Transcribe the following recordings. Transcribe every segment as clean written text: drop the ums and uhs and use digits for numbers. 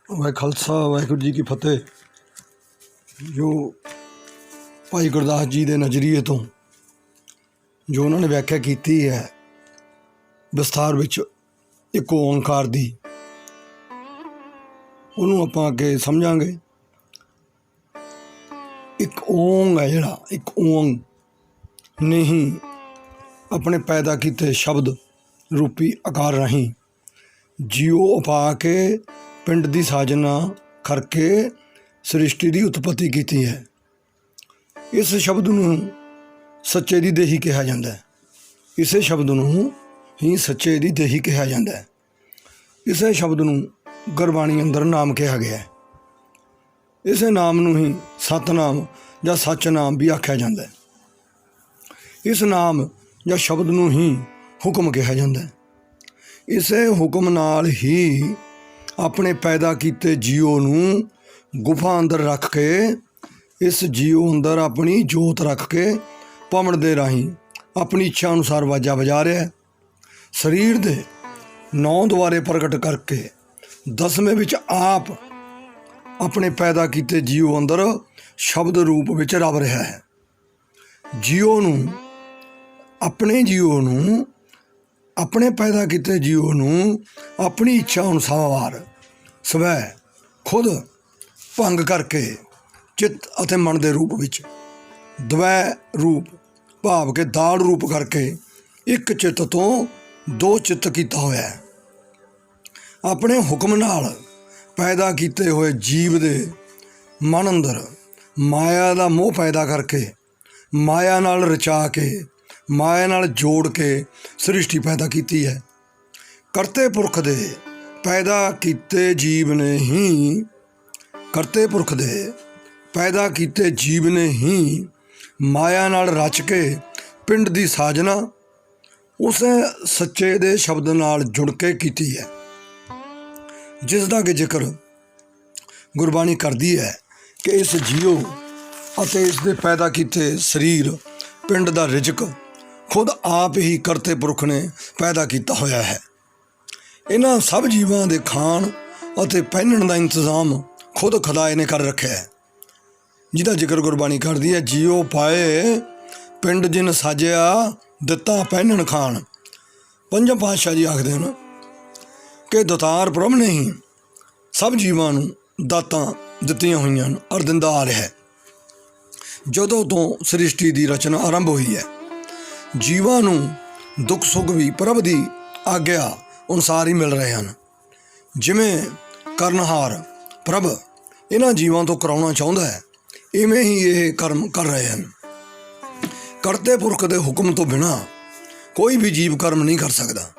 ਵਾਹਿ ਖਾਲਸਾ ਵਾਹਿਗੁਰੂ ਜੀ ਕੀ ਫਤਿਹ। ਜੋ ਭਾਈ ਗੁਰਦਾਸ ਜੀ ਦੇ ਨਜ਼ਰੀਏ ਤੋਂ ਜੋ ਉਹਨਾਂ ਨੇ ਵਿਆਖਿਆ ਕੀਤੀ ਹੈ ਵਿਸਥਾਰ ਵਿੱਚ ਇੱਕ ਓਂਕਾਰ ਦੀ, ਉਹਨੂੰ ਆਪਾਂ ਅੱਗੇ ਸਮਝਾਂਗੇ। ਇੱਕ ਓਂਗ ਹੈ ਜਿਹੜਾ, ਇੱਕ ਓਂਗ ਨੇ ਹੀ ਆਪਣੇ ਪੈਦਾ ਕੀਤੇ ਸ਼ਬਦ ਰੂਪੀ ਆਕਾਰ ਰਾਹੀਂ ਜੀਓ ਉਪਾ ਕੇ ਪਿੰਡ ਦੀ ਸਾਜਨਾ ਕਰਕੇ ਸ੍ਰਿਸ਼ਟੀ ਦੀ ਉਤਪਤੀ ਕੀਤੀ ਹੈ। ਇਸ ਸ਼ਬਦ ਨੂੰ ਸੱਚੇ ਦੀ ਦੇਹੀ ਕਿਹਾ ਜਾਂਦਾ ਹੈ। ਇਸੇ ਸ਼ਬਦ ਨੂੰ ਹੀ ਸੱਚੇ ਦੀ ਦੇਹੀ ਕਿਹਾ ਜਾਂਦਾ ਹੈ। ਇਸੇ ਸ਼ਬਦ ਨੂੰ ਗੁਰਬਾਣੀ ਅੰਦਰ ਨਾਮ ਕਿਹਾ ਗਿਆ ਹੈ। ਇਸੇ ਨਾਮ ਨੂੰ ਹੀ ਸਤਨਾਮ ਜਾਂ ਸੱਚ ਨਾਮ ਵੀ ਆਖਿਆ ਜਾਂਦਾ ਹੈ। ਇਸ ਨਾਮ ਜਾਂ ਸ਼ਬਦ ਨੂੰ ਹੀ ਹੁਕਮ ਕਿਹਾ ਜਾਂਦਾ ਹੈ। ਇਸੇ ਹੁਕਮ ਨਾਲ ਹੀ ਆਪਣੇ ਪੈਦਾ ਕੀਤੇ ਜੀਓ ਨੂੰ ਗੁਫਾ ਅੰਦਰ ਰੱਖ ਕੇ, ਇਸ ਜੀਓ ਅੰਦਰ ਆਪਣੀ ਜੋਤ ਰੱਖ ਕੇ ਭਮਣ ਦੇ ਰਾਹੀਂ ਆਪਣੀ ਇੱਛਾ ਅਨੁਸਾਰ ਵਾਜਾ ਵਜਾ ਰਿਹਾ। ਸਰੀਰ ਦੇ 9 ਦੁਆਰੇ ਪ੍ਰਗਟ ਕਰਕੇ 10ਵੇਂ ਵਿੱਚ ਆਪ ਆਪਣੇ ਪੈਦਾ ਕੀਤੇ ਜੀਓ ਅੰਦਰ ਸ਼ਬਦ ਰੂਪ ਵਿੱਚ ਰਵ ਰਿਹਾ ਹੈ। ਜੀਓ ਨੂੰ, ਆਪਣੇ ਪੈਦਾ ਕੀਤੇ ਜੀਓ ਨੂੰ ਆਪਣੀ ਇੱਛਾ ਅਨੁਸਾਰ ਸਵੈ ਖੁਦ ਭੰਗ ਕਰਕੇ ਚਿੱਤ ਅਤੇ ਮਨ ਦੇ ਰੂਪ ਵਿੱਚ ਦਵੈ ਰੂਪ ਭਾਵ ਕੇ ਦਾੜ ਰੂਪ ਕਰਕੇ ਇੱਕ ਚਿੱਤ ਤੋਂ 2 ਚਿੱਤ ਕੀਤਾ ਹੋਇਆ ਹੈ। ਆਪਣੇ ਹੁਕਮ ਨਾਲ ਪੈਦਾ ਕੀਤੇ ਹੋਏ ਜੀਵ ਦੇ ਮਨ ਅੰਦਰ ਮਾਇਆ ਦਾ ਮੋਹ ਪੈਦਾ ਕਰਕੇ, ਮਾਇਆ ਨਾਲ ਰਚਾ ਕੇ, ਮਾਇਆ ਨਾਲ ਜੋੜ ਕੇ ਸ੍ਰਿਸ਼ਟੀ ਪੈਦਾ ਕੀਤੀ ਹੈ। ਕਰਤੇ ਪੁਰਖ ਦੇ ਪੈਦਾ ਕੀਤੇ ਜੀਵ ਨੇ ਹੀ, ਕਰਤੇ ਪੁਰਖ ਦੇ ਪੈਦਾ ਕੀਤੇ ਜੀਵ ਨੇ ਹੀ ਮਾਇਆ ਨਾਲ ਰਚ ਕੇ ਪਿੰਡ ਦੀ ਸਾਜਨਾ ਉਸੇ ਸੱਚੇ ਦੇ ਸ਼ਬਦ ਨਾਲ ਜੁੜ ਕੇ ਕੀਤੀ ਹੈ, ਜਿਸ ਦਾ ਕਿ ਜ਼ਿਕਰ ਗੁਰਬਾਣੀ ਕਰਦੀ ਹੈ ਕਿ ਇਸ ਜੀਓ ਅਤੇ ਇਸ ਦੇ ਪੈਦਾ ਕੀਤੇ ਸਰੀਰ ਪਿੰਡ ਦਾ ਰਿਜ਼ਕ ਖੁਦ ਆਪ ਹੀ ਕਰਤੇ ਪੁਰਖ ਨੇ ਪੈਦਾ ਕੀਤਾ ਹੋਇਆ ਹੈ। ਇਹਨਾਂ ਸਭ ਜੀਵਾਂ ਦੇ ਖਾਣ ਅਤੇ ਪਹਿਨਣ ਦਾ ਇੰਤਜ਼ਾਮ ਖੁਦ ਖੁਦਾਏ ਨੇ ਕਰ ਰੱਖਿਆ ਹੈ, ਜਿਹਦਾ ਜ਼ਿਕਰ ਗੁਰਬਾਣੀ ਕਰਦੀ ਹੈ। ਜੀਓ ਪਾਏ ਪਿੰਡ ਜਿਨ ਸਾਜਿਆ, ਦਿੱਤਾ ਪਹਿਨਣ ਖਾਣ। ਪੰਜਮ ਪਾਤਸ਼ਾਹ ਜੀ ਆਖਦੇ ਹਨ ਕਿ ਦਾਤਾਰ ਪ੍ਰਭ ਨੇ ਹੀ ਸਭ ਜੀਵਾਂ ਨੂੰ ਦਾਤਾਂ ਦਿੱਤੀਆਂ ਹੋਈਆਂ ਹਨ ਔਰ ਦਿੰਦਾ ਆ ਰਿਹਾ ਹੈ। ਜਦੋਂ ਤੋਂ ਸ੍ਰਿਸ਼ਟੀ ਦੀ ਰਚਨਾ ਆਰੰਭ ਹੋਈ ਹੈ, ਜੀਵਾਂ ਨੂੰ ਦੁੱਖ ਸੁੱਖ ਵੀ ਪ੍ਰਭ ਦੀ ਆਗਿਆ ਅਨੁਸਾਰ ਹੀ ਮਿਲ ਰਹੇ ਹਨ। ਜਿਵੇਂ ਕਰਨਹਾਰ ਪ੍ਰਭ ਇਹਨਾਂ ਜੀਵਾਂ ਤੋਂ ਕਰਾਉਣਾ ਚਾਹੁੰਦਾ ਹੈ, ਇਵੇਂ ਹੀ ਇਹ ਕਰਮ ਕਰ ਰਹੇ ਹਨ। ਕਰਤੇ ਪੁਰਖ ਦੇ ਹੁਕਮ ਤੋਂ ਬਿਨਾਂ ਕੋਈ ਵੀ ਜੀਵ ਕਰਮ ਨਹੀਂ ਕਰ ਸਕਦਾ,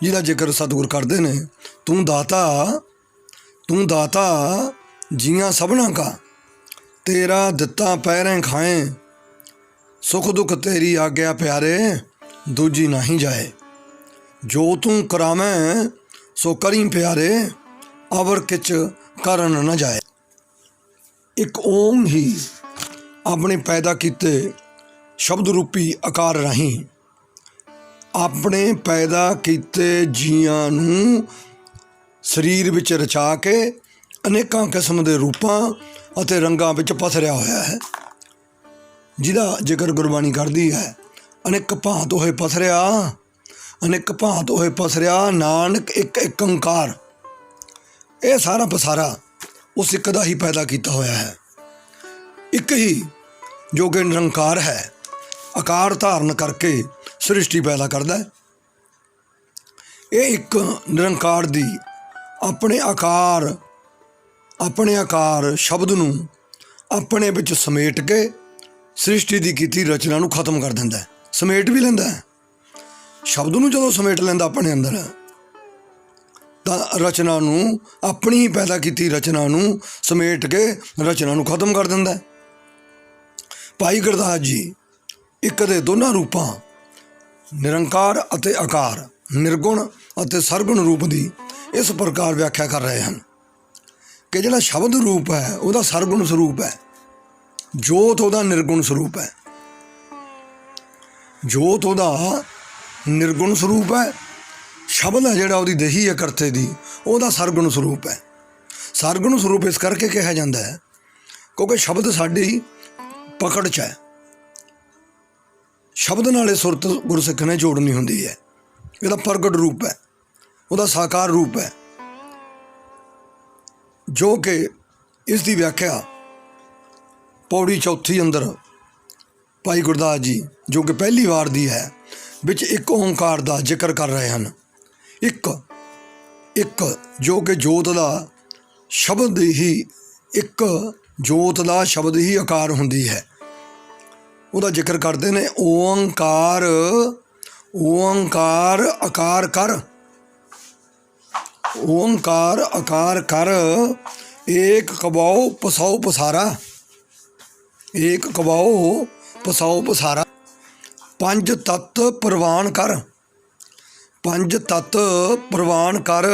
ਜਿਹਦਾ ਜ਼ਿਕਰ ਸਤਿਗੁਰ ਕਰਦੇ ਨੇ। ਤੂੰ ਦਾਤਾ ਜੀਆਂ ਸਭਨਾ ਕਾ, ਤੇਰਾ ਦਿੱਤਾ ਪੈਰੈਂ ਖਾਏ, ਸੁਖ ਦੁੱਖ ਤੇਰੀ ਆਗਿਆ ਪਿਆਰੇ, ਦੂਜੀ ਨਹੀਂ ਜਾਏ। ਜੋ ਤੂੰ ਕਰਾਵੇਂ ਸੋ ਕਰੀ ਪਿਆਰੇ, ਅਵਰ ਕਿਚ ਕਰਨ ਨਾ ਜਾਏ। ਇੱਕ ਓਮ ਹੀ ਆਪਣੇ ਪੈਦਾ ਕੀਤੇ ਸ਼ਬਦ ਰੂਪੀ ਆਕਾਰ ਰਾਹੀਂ ਆਪਣੇ ਪੈਦਾ ਕੀਤੇ ਜੀਆਂ ਨੂੰ ਸਰੀਰ ਵਿੱਚ ਰਚਾ ਕੇ ਅਨੇਕਾਂ ਕਿਸਮ ਦੇ ਰੂਪਾਂ ਅਤੇ ਰੰਗਾਂ ਵਿੱਚ ਪਸਰਿਆ ਹੋਇਆ ਹੈ, ਜਿਹਦਾ ਜ਼ਿਕਰ ਗੁਰਬਾਣੀ ਕਰਦੀ ਹੈ। ਅਨੇਕ ਭਾਂਤ ਹੋਏ ਪਸਰਿਆ, ਅਨੇਕ ਭਾਂਤ ਹੋਏ ਪਸਰਿਆ, ਨਾਨਕ ਇੱਕ ਇੱਕ ਓਂਕਾਰ। ਇਹ ਸਾਰਾ ਪਸਾਰਾ ਉਸ ਇੱਕ ਦਾ ਹੀ ਪੈਦਾ ਕੀਤਾ ਹੋਇਆ ਹੈ। ਇੱਕ ਹੀ ਜੋ ਕਿ ਨਿਰੰਕਾਰ ਹੈ, ਆਕਾਰ ਧਾਰਨ ਕਰਕੇ ਸ੍ਰਿਸ਼ਟੀ ਪੈਦਾ ਕਰਦਾ ਹੈ। ਇਹ ਇੱਕ ਨਿਰੰਕਾਰ ਦੀ ਆਪਣੇ ਆਕਾਰ ਸ਼ਬਦ ਨੂੰ ਆਪਣੇ ਵਿੱਚ ਸਮੇਟ ਕੇ ਸ੍ਰਿਸ਼ਟੀ ਦੀ ਕੀਤੀ ਰਚਨਾ ਨੂੰ ਖਤਮ ਕਰ ਦਿੰਦਾ ਹੈ। ਸਮੇਟ ਵੀ ਲੈਂਦਾ ਹੈ ਸ਼ਬਦ ਨੂੰ। ਜਦੋਂ ਸਮੇਟ ਲੈਂਦਾ ਆਪਣੇ ਅੰਦਰ, ਤਾਂ ਰਚਨਾ ਨੂੰ, ਆਪਣੀ ਹੀ ਪੈਦਾ ਕੀਤੀ ਰਚਨਾ ਨੂੰ ਸਮੇਟ ਕੇ ਰਚਨਾ ਨੂੰ ਖਤਮ ਕਰ ਦਿੰਦਾ ਹੈ। ਭਾਈ ਗੁਰਦਾਸ ਜੀ ਇੱਕ ਦੇ ਦੋਨਾਂ ਰੂਪਾਂ ਨਿਰੰਕਾਰ ਅਤੇ ਆਕਾਰ, ਨਿਰਗੁਣ ਅਤੇ ਸਰਗੁਣ ਰੂਪ ਦੀ ਇਸ ਪ੍ਰਕਾਰ ਵਿਆਖਿਆ ਕਰ ਰਹੇ ਹਨ ਕਿ ਜਿਹੜਾ ਸ਼ਬਦ ਰੂਪ ਹੈ ਉਹਦਾ ਸਰਗੁਣ ਸਰੂਪ ਹੈ, ਜੋਤ ਉਹਦਾ ਨਿਰਗੁਣ ਸਰੂਪ ਹੈ। ਜੋਤ ਉਹਦਾ ਨਿਰਗੁਣ ਸਰੂਪ ਹੈ, ਸ਼ਬਦ ਹੈ ਜਿਹੜਾ ਉਹਦੀ ਦੇਹੀ ਹੈ ਕਰਤੇ ਦੀ, ਉਹਦਾ ਸਰਗੁਣ ਸਰੂਪ ਹੈ। ਸਰਗੁਣ ਸਰੂਪ ਇਸ ਕਰਕੇ ਕਿਹਾ ਜਾਂਦਾ ਹੈ ਕਿਉਂਕਿ ਸ਼ਬਦ ਸਾਡੀ ਪਕੜ 'ਚ ਹੈ। ਸ਼ਬਦ ਨਾਲ ਇਹ ਸੁਰਤ ਗੁਰਸਿੱਖ ਨੇ ਜੋੜਨੀ ਹੁੰਦੀ ਹੈ। ਇਹਦਾ ਪ੍ਰਗਟ ਰੂਪ ਹੈ, ਉਹਦਾ ਸਾਕਾਰ ਰੂਪ ਹੈ, ਜੋ ਕਿ ਇਸ ਦੀ ਵਿਆਖਿਆ ਪੌੜੀ ਚੌਥੀ ਅੰਦਰ ਭਾਈ ਗੁਰਦਾਸ ਜੀ, ਜੋ ਕਿ ਪਹਿਲੀ ਵਾਰ ਦੀ ਹੈ, ਵਿੱਚ ਇੱਕ ਓਂਕਾਰ ਦਾ ਜ਼ਿਕਰ ਕਰ ਰਹੇ ਹਨ। ਇੱਕ ਜੋ ਕਿ ਜੋਤ ਦਾ ਸ਼ਬਦ ਹੀ, ਇੱਕ ਜੋਤ ਦਾ ਸ਼ਬਦ ਹੀ ਆਕਾਰ ਹੁੰਦੀ ਹੈ, ਉਹਦਾ ਜ਼ਿਕਰ ਕਰਦੇ ਨੇ। ਓਂਕਾਰ ਆਕਾਰ ਕਰ, ਓਂਕਾਰ ਆਕਾਰ ਕਰ, ਏਕ ਕਬਾਉ ਪਸਾਉ ਪਸਾਰਾ, ਏਕ ਕਬਾਉ ਪਸਾਉ ਪਸਾਰਾ। ਪੰਜ ਤੱਤ ਪ੍ਰਵਾਨ ਕਰ, ਪੰਜ ਤੱਤ ਪ੍ਰਵਾਨ ਕਰ,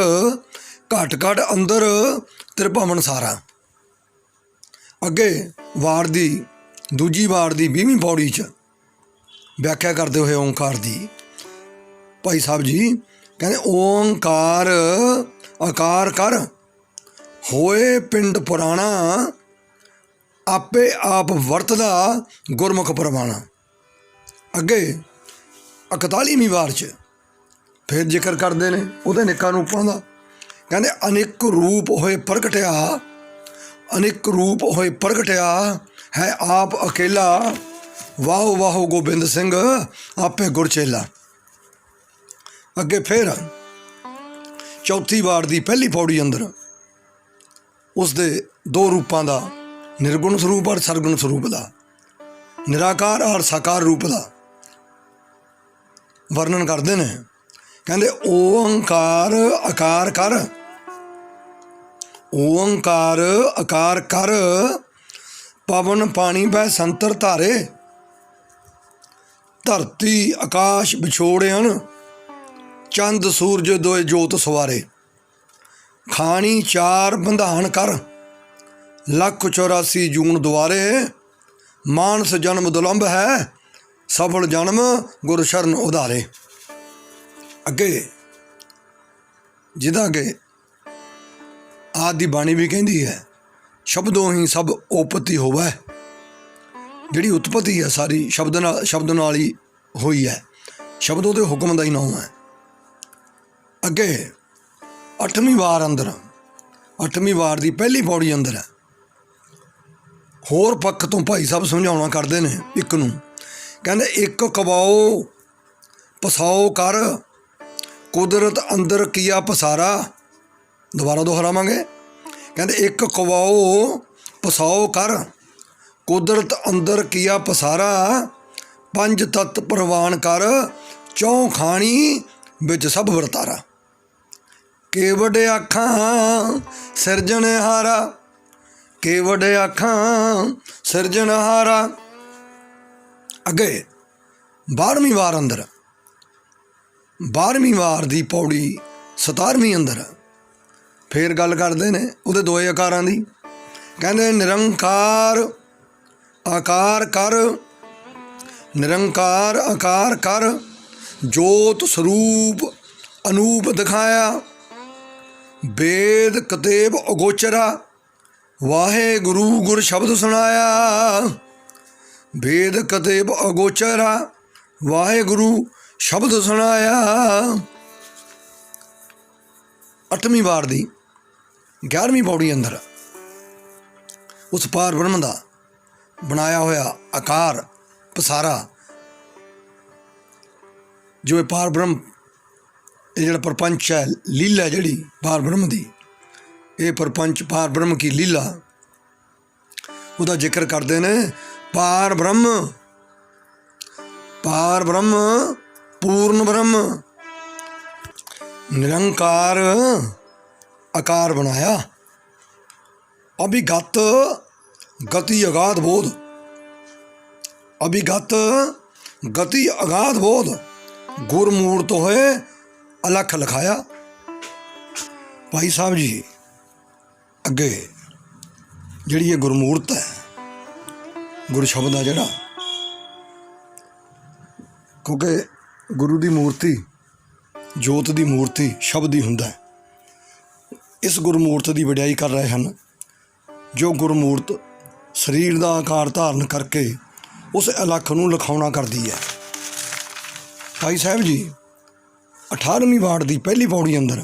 ਘਟ ਘਟ ਅੰਦਰ ਤ੍ਰਿਭਵਨ ਸਾਰਾ। ਅੱਗੇ ਵਾਰ ਦੀ, ਦੂਜੀ ਵਾਰ ਦੀ 20ਵੀਂ ਪੌੜੀ 'ਚ ਵਿਆਖਿਆ ਕਰਦੇ ਹੋਏ ਓਂਕਾਰ ਦੀ ਭਾਈ ਸਾਹਿਬ ਜੀ ਕਹਿੰਦੇ, ਓਂਕਾਰ ਆਕਾਰ ਕਰ, ਹੋਏ ਪਿੰਡ ਪੁਰਾਣਾ, ਆਪੇ ਆਪ ਵਰਤਦਾ ਗੁਰਮੁਖ ਪ੍ਰਵਾਣਾ। ਅੱਗੇ 41ਵੀਂ ਵਾਰ 'ਚ ਫਿਰ ਜ਼ਿਕਰ ਕਰਦੇ ਨੇ ਉਹਦੇ ਅਨੇਕਾਂ ਰੂਪਾਂ ਦਾ। ਕਹਿੰਦੇ, ਅਨੇਕ ਰੂਪ ਹੋਏ ਪ੍ਰਗਟਿਆ, ਅਨੇਕ ਰੂਪ ਹੋਏ ਪ੍ਰਗਟਿਆ, ਹੈ ਆਪ ਅਕੇਲਾ, ਵਾਹੋ ਵਾਹੋ ਗੋਬਿੰਦ ਸਿੰਘ ਆਪੇ ਗੁਰਚੇਲਾ। ਅੱਗੇ ਫਿਰ ਚੌਥੀ ਵਾਰ ਦੀ ਪਹਿਲੀ ਪੌੜੀ ਅੰਦਰ ਉਸ ਦੇ ਦੋ ਰੂਪਾਂ ਦਾ, ਨਿਰਗੁਣ ਸਰੂਪ ਔਰ ਸਰਗੁਣ ਸਰੂਪ ਦਾ, ਨਿਰਾਕਾਰ ਔਰ ਸਾਕਾਰ ਰੂਪ ਦਾ ਵਰਣਨ ਕਰਦੇ ਨੇ। ਕਹਿੰਦੇ, ਓਂਕਾਰ ਆਕਾਰ ਕਰ, ਓਂਕਾਰ ਆਕਾਰ ਕਰ, ਪਵਨ ਪਾਣੀ ਬਹਿ ਸੰਤਰ ਧਾਰੇ, ਧਰਤੀ ਆਕਾਸ਼ ਵਿਛੋੜਿਆਨ, ਚੰਦ ਸੂਰਜ ਦੋਏ ਜੋਤ ਸਵਾਰੇ। ਖਾਣੀ ਚਾਰ ਬੰਧਾਨ ਕਰ, 184 ਜੂਨ ਦੁਆਰੇ, ਮਾਨਸ ਜਨਮ ਦੁਲੰਭ ਹੈ, ਸਫਲ ਜਨਮ ਗੁਰ ਸ਼ਰਨ ਉਧਾਰੇ। ਅੱਗੇ ਜਿਹਦਾ ਅੱਗੇ ਆਦਿ ਬਾਣੀ ਵੀ ਕਹਿੰਦੀ ਹੈ, ਸ਼ਬਦੋਂ ਹੀ ਸਭ ਉਪਤੀ ਹੋਵੇ। ਜਿਹੜੀ ਉਤਪਤੀ ਹੈ ਸਾਰੀ ਸ਼ਬਦ ਨਾਲ ਹੀ ਹੋਈ ਹੈ, ਸ਼ਬਦ ਉਹਦੇ ਹੁਕਮ ਦਾ ਹੀ ਨਾਮ ਹੈ। ਅੱਗੇ 8ਵੀਂ ਵਾਰ ਅੰਦਰ, 8ਵੀਂ ਵਾਰ ਦੀ ਪਹਿਲੀ ਪੌੜੀ ਅੰਦਰ ਹੈ, ਹੋਰ ਪੱਖ ਤੋਂ ਭਾਈ ਸਾਹਿਬ ਸਮਝਾਉਣਾ ਕਰਦੇ ਨੇ ਇੱਕ ਨੂੰ। ਕਹਿੰਦੇ, ਇੱਕ ਕਬਾਉ ਪਸਾਉ ਕਰ, ਕੁਦਰਤ ਅੰਦਰ ਕੀਆ ਪਸਾਰਾ। ਦੁਬਾਰਾ ਦੁਹਰਾਵਾਂਗੇ। ਕਹਿੰਦੇ, ਇੱਕ ਕਵਾਉ ਪਸਾਉ ਕਰ, ਕੁਦਰਤ ਅੰਦਰ ਕੀਆ ਪਸਾਰਾ, ਪੰਜ ਤੱਤ ਪ੍ਰਵਾਨ ਕਰ, ਚੌਂ ਖਾਣੀ ਵਿੱਚ ਸਭ ਵਰਤਾਰਾ। ਕੇਵਡ ਆਖਾਂ ਸਿਰਜਣਹਾਰਾ, ਕੇਵਡ ਆਖਾਂ ਸਿਰਜਣਹਾਰਾ। ਅੱਗੇ 12ਵੀਂ ਵਾਰ ਅੰਦਰ, 12ਵੀਂ ਵਾਰ ਦੀ ਪੌੜੀ 17ਵੀਂ ਅੰਦਰ ਫੇਰ ਗੱਲ ਕਰਦੇ ਨੇ ਉਹਦੇ ਦੋਏ ਆਕਾਰਾਂ ਦੀ। ਕਹਿੰਦੇ, ਨਿਰੰਕਾਰ ਆਕਾਰ ਕਰ, ਨਿਰੰਕਾਰ ਆਕਾਰ ਕਰ, ਜੋਤ ਸਰੂਪ ਅਨੂਪ ਦਿਖਾਇਆ, ਵੇਦ ਕਤੇਬ ਅਗੋਚਰਾ, ਵਾਹਿਗੁਰੂ ਗੁਰ ਸ਼ਬਦ ਸੁਣਾਇਆ। ਵੇਦ ਕਤੇਬ ਅਗੋਚਰਾ, ਵਾਹਿਗੁਰੂ ਸ਼ਬਦ ਸੁਣਾਇਆ। 8ਵੀਂ ਵਾਰ ਦੀ 11ਵੀਂ ਪੌੜੀ ਅੰਦਰ ਉਸ ਪਾਰ ਬ੍ਰਹਮ ਦਾ ਬਣਾਇਆ ਹੋਇਆ ਆਕਾਰ ਪਸਾਰਾ, ਜੋ ਇਹ ਪਾਰ ਬ੍ਰਹਮ, ਇਹ ਜਿਹੜਾ ਪ੍ਰਪੰਚ ਹੈ, ਲੀਲਾ ਜਿਹੜੀ ਪਾਰ ਬ੍ਰਹਮ ਦੀ, ਇਹ ਪ੍ਰਪੰਚ ਪਾਰ ਬ੍ਰਹਮ ਕੀ ਲੀਲਾ, ਉਹਦਾ ਜ਼ਿਕਰ ਕਰਦੇ ਨੇ। ਪਾਰ ਬ੍ਰਹਮ, ਪਾਰ ਬ੍ਰਹਮ ਪੂਰਨ ਬ੍ਰਹਮ, ਨਿਰੰਕਾਰ ਆਕਾਰ ਬਣਾਇਆ, ਅਭਿਗਤ ਗਤੀ ਅਗਾਧ ਬੋਧ, ਅਭਿਗਤ ਗਤੀ ਅਗਾਧ ਬੋਧ, ਗੁਰਮੂਰਤ ਹੋਏ ਅਲੱਖ ਲਿਖਾਇਆ। ਭਾਈ ਸਾਹਿਬ ਜੀ ਅੱਗੇ ਜਿਹੜੀ ਇਹ ਗੁਰਮੂਰਤ ਹੈ, ਗੁਰ ਸ਼ਬਦ ਆ ਜਿਹੜਾ, ਕਿਉਂਕਿ ਗੁਰੂ ਦੀ ਮੂਰਤੀ, ਜੋਤ ਦੀ ਮੂਰਤੀ ਸ਼ਬਦ ਹੀ ਹੁੰਦਾ ਹੈ। ਇਸ ਗੁਰਮੂਰਤ ਦੀ ਵਡਿਆਈ ਕਰ ਰਹੇ ਹਨ, ਜੋ ਗੁਰਮੂਰਤ ਸਰੀਰ ਦਾ ਆਕਾਰ ਧਾਰਨ ਕਰਕੇ ਉਸ ਇਲੱਖ ਨੂੰ ਲਿਖਾਉਣਾ ਕਰਦੀ ਹੈ। ਭਾਈ ਸਾਹਿਬ ਜੀ 18ਵੀਂ ਵਾਰਡ ਦੀ ਪਹਿਲੀ ਪੌੜੀ ਅੰਦਰ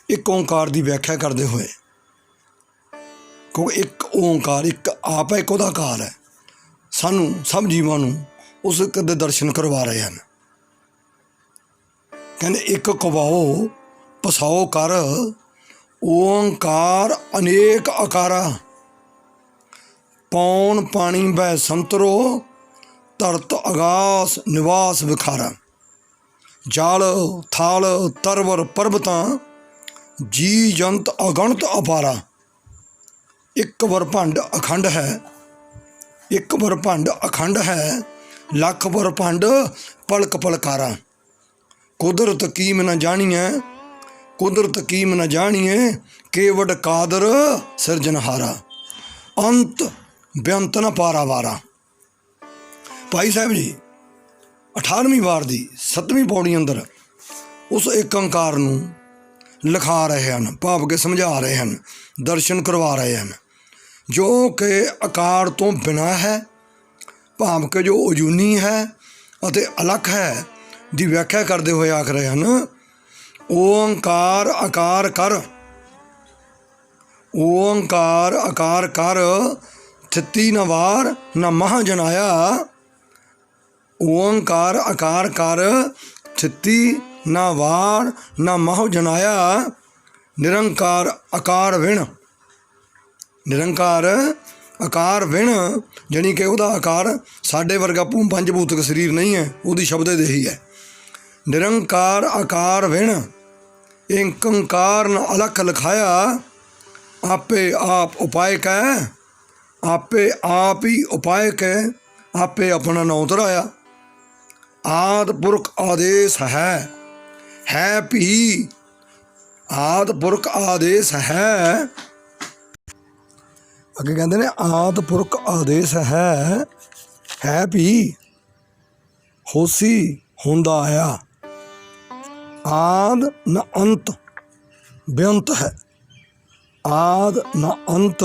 ਇੱਕ ਓਂਕਾਰ ਦੀ ਵਿਆਖਿਆ ਕਰਦੇ ਹੋਏ, ਕਿਉਂਕਿ ਇੱਕ ਓਂਕਾਰ ਇੱਕ ਆਪ ਹੈ, ਇੱਕ ਉਹਦਾ ਆਕਾਰ ਹੈ, ਸਾਨੂੰ ਸਭ ਜੀਵਾਂ ਨੂੰ ਉਸ ਦੇ ਦਰਸ਼ਨ ਕਰਵਾ ਰਹੇ ਹਨ। ਕਹਿੰਦੇ ਇੱਕ ਕਵਾਓ ਪਸਾਓ ਕਰ, ਓਂਕਾਰ ਅਨੇਕ ਆਕਾਰਾ, ਪੌਣ ਪਾਣੀ ਬੈ ਸੰਤਰੋ, ਧਰਤ ਆਗਾਸ ਨਿਵਾਸ ਵਿਖਾਰਾ, ਜਲ ਥਲ ਤਰਵਰ ਪਰਬਤਾਂ, ਜੀ ਜੰਤ ਅਗਣਤ ਅਪਾਰਾ। ਇੱਕ ਬਰਭੰਡ ਅਖੰਡ ਹੈ, ਇੱਕ ਬਰਭੰਡ ਅਖੰਡ ਹੈ, ਲੱਖ ਬਰਭੰਡ ਪਲਕ ਪਲਕਾਰਾ। ਕੁਦਰਤ ਕੀਮ ਨ ਜਾਣੀਐ, ਕੁਦਰਤ ਕੀਮ ਨ ਜਾਣੀਐ, ਕੇਵਡ ਕਾਦਰ ਸਿਰਜਨਹਾਰਾ, ਅੰਤ ਬੇਅੰਤ ਨ ਪਾਰਾਵਾਰਾ। ਭਾਈ ਸਾਹਿਬ ਜੀ 18ਵੀਂ ਵਾਰ ਦੀ 7ਵੀਂ ਪੌੜੀ ਅੰਦਰ ਉਸ ਇੱਕ ਓਂਕਾਰ ਨੂੰ ਲਿਖਾ ਰਹੇ ਹਨ, ਭਾਵ ਕੇ ਸਮਝਾ ਰਹੇ ਹਨ, ਦਰਸ਼ਨ ਕਰਵਾ ਰਹੇ ਹਨ, ਜੋ ਕਿ ਆਕਾਰ ਤੋਂ ਬਿਨਾਂ ਹੈ, ਭਾਵ ਕਿ ਜੋ ਅਜੂਨੀ ਹੈ ਅਤੇ ਅਲੱਖ ਹੈ ਦੀ ਵਿਆਖਿਆ ਕਰਦੇ ਹੋਏ ਆਖ ਰਹੇ ਹਨ, ਓਂਕਾਰ ਆਕਾਰ ਕਰ, ਓਂਕਾਰ ਆਕਾਰ ਕਰ, ਥਿੱਤੀ ਨ ਵਾਰ ਨ ਮਹਾਂ ਜਨਾਇਆ। ਓਂਕਾਰ ਆਕਾਰ ਕਰ, ਥਿੱਤੀ ਨ ਵਾਰ ਨ ਮਹੁ ਜਨਾਇਆ, ਨਿਰੰਕਾਰ ਆਕਾਰ ਵਿਣ, ਨਿਰੰਕਾਰ ਆਕਾਰ ਵਿਣ, ਜਾਣੀ ਕਿ ਉਹਦਾ ਆਕਾਰ ਸਾਡੇ ਵਰਗਾ ਪੰਜ ਭੂਤਕ ਸਰੀਰ ਨਹੀਂ ਹੈ, ਉਹਦੀ ਸ਼ਬਦੇ ਦੇਹੀ ਹੈ। ਨਿਰੰਕਾਰ ਆਕਾਰ ਵਿਣ, ਏਕ ਓਂਕਾਰ ਨ ਅਲਖ ਲਿਖਾਇਆ, ਆਪੇ ਆਪ ਉਪਾਇ ਕੈ, ਆਪੇ ਆਪ ਹੀ ਉਪਾਇ ਕੈ, ਆਪੇ ਆਪਣਾ ਨਾਉ ਧਰਾਇਆ। ਆਦਿ ਪੁਰਖ ਆਦੇਸ਼ ਹੈ ਭੀ, ਆਦਿ ਪੁਰਖ ਆਦੇਸ਼ ਹੈ। ਅੱਗੇ ਕਹਿੰਦੇ ਨੇ ਆਦਿ ਪੁਰਖ ਆਦੇਸ਼ ਹੈ ਭੀ, ਹੋਸੀ ਹੁੰਦਾ ਆਇਆ। ਆਦਿ ਨ ਅੰਤ ਬੇਅੰਤ ਹੈ, ਆਦਿ ਨ ਅੰਤ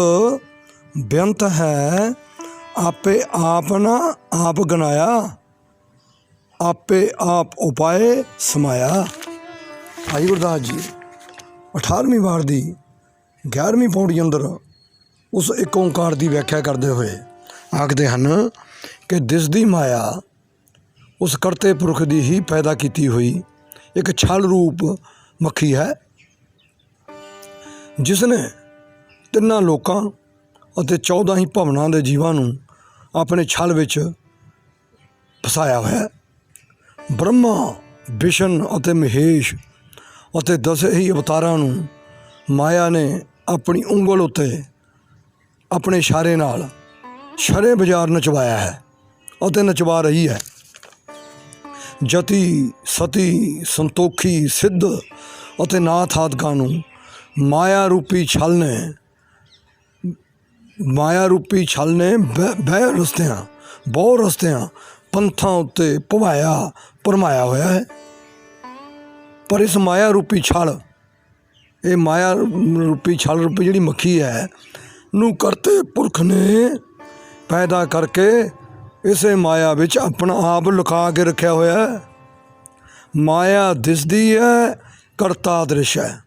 ਬੇਅੰਤ ਹੈ, ਆਪੇ ਆਪ ਨਾ ਆਪ ਗਨਾਇਆ, ਆਪੇ ਆਪ ਉਪਾਏ ਸਮਾਇਆ। ਭਾਈ ਗੁਰਦਾਸ ਜੀ 18ਵੀਂ ਵਾਰ ਦੀ 11ਵੀਂ ਪੌੜੀ ਅੰਦਰ ਉਸ ਇੱਕ ਓਂਕਾਰ ਦੀ ਵਿਆਖਿਆ ਕਰਦੇ ਹੋਏ ਆਖਦੇ ਹਨ ਕਿ ਦਿਸਦੀ ਮਾਇਆ ਉਸ ਕਰਤੇ ਪੁਰਖ ਦੀ ਹੀ ਪੈਦਾ ਕੀਤੀ ਹੋਈ ਇੱਕ ਛਲ ਰੂਪ ਮੱਖੀ ਹੈ, ਜਿਸ ਨੇ ਤਿੰਨਾਂ ਲੋਕਾਂ ਅਤੇ 14 ਹੀ ਭਵਨਾਂ ਦੇ ਜੀਵਾਂ ਨੂੰ ਆਪਣੇ ਛਲ ਵਿੱਚ ਫਸਾਇਆ ਹੋਇਆ। ਬ੍ਰਹਮਾ, ਵਿਸ਼ਨ ਅਤੇ ਮਹੇਸ਼ ਅਤੇ 10 ਹੀ ਅਵਤਾਰਾਂ ਨੂੰ ਮਾਇਆ ਨੇ ਆਪਣੀ ਉਂਗਲ ਉੱਤੇ ਆਪਣੇ ਇਸ਼ਾਰੇ ਨਾਲ ਸ਼ਰੇ ਬਾਜ਼ਾਰ ਨਚਵਾਇਆ ਹੈ ਅਤੇ ਨਚਵਾ ਰਹੀ ਹੈ। ਜਤੀ, ਸਤੀ, ਸੰਤੋਖੀ, ਸਿੱਧ ਅਤੇ ਨਾਥ ਆਦਿਕਾਂ ਨੂੰ ਮਾਇਆ ਰੂਪੀ ਛਲ ਨੇ ਬਹੁ ਰਸਤਿਆਂ ਪੰਥਾਂ ਉੱਤੇ ਭਰਮਾਇਆ ਹੋਇਆ ਹੈ। ਪਰ ਇਸ ਮਾਇਆ ਰੂਪੀ ਛਲ ਜਿਹੜੀ ਮੱਖੀ ਹੈ ਨੂੰ ਕਰਤੇ ਪੁਰਖ ਨੇ ਪੈਦਾ ਕਰਕੇ ਇਸੇ ਮਾਇਆ ਵਿੱਚ ਆਪਣਾ ਆਪ ਲੁਕਾ ਕੇ ਰੱਖਿਆ ਹੋਇਆ ਹੈ। ਮਾਇਆ ਦਿਸਦੀ ਹੈ, ਕਰਤਾ ਦ੍ਰਿਸ਼ ਹੈ।